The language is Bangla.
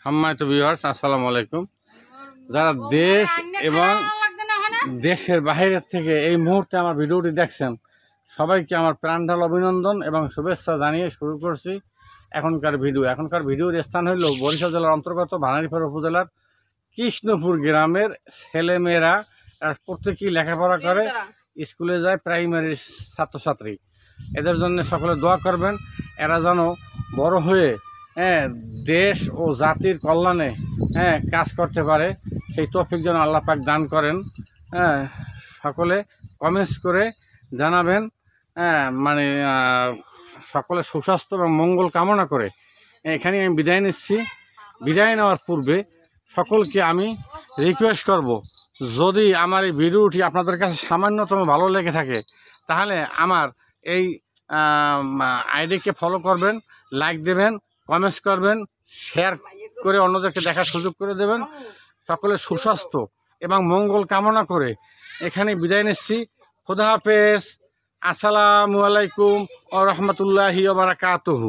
সম্মানিত ভিউয়ার্স, আসসালামু আলাইকুম। যারা দেশ এবং দেশের বাইরের থেকে এই মুহূর্তে আমার ভিডিওটি দেখছেন, সবাইকে আমার প্রাণঢাল অভিনন্দন এবং শুভেচ্ছা জানিয়ে শুরু করছি এখনকার ভিডিওর স্থান হইল বরিশাল জেলার অন্তর্গত ভানারীপাড়া উপজেলার কৃষ্ণপুর গ্রামের ছেলেমেয়েরা প্রত্যেকেই লেখাপড়া করে, স্কুলে যায়, প্রাইমারি ছাত্রছাত্রী। এদের জন্য সকলে দোয়া করবেন, এরা যেন বড় হয়ে দেশ ও জাতির কল্যাণে কাজ করতে পারে, সেই তৌফিক যেন আল্লাহ পাক দান করেন। সকলে কমেন্টস করে জানাবেন। মানে সকলে সুস্বাস্থ্য এবং মঙ্গল কামনা করে এখানে আমি বিদায় নিচ্ছি। বিদায় নেওয়ার পূর্বে সকলকে আমি রিকোয়েস্ট করব, যদি আমার এই ভিডিওটি আপনাদের কাছে সামান্যতম ভালো লেগে থাকে তাহলে আমার এই আইডিকে ফলো করবেন, লাইক দেবেন, কমেন্টস করবেন, শেয়ার করে অন্যদেরকে দেখার সুযোগ করে দেবেন। সকলের সুস্বাস্থ্য এবং মঙ্গল কামনা করে এখানে বিদায় নিচ্ছি। খোদা হাফেজ। আসসালামু আলাইকুম ওয়া রাহমাতুল্লাহি ওয়া বারাকাতুহু।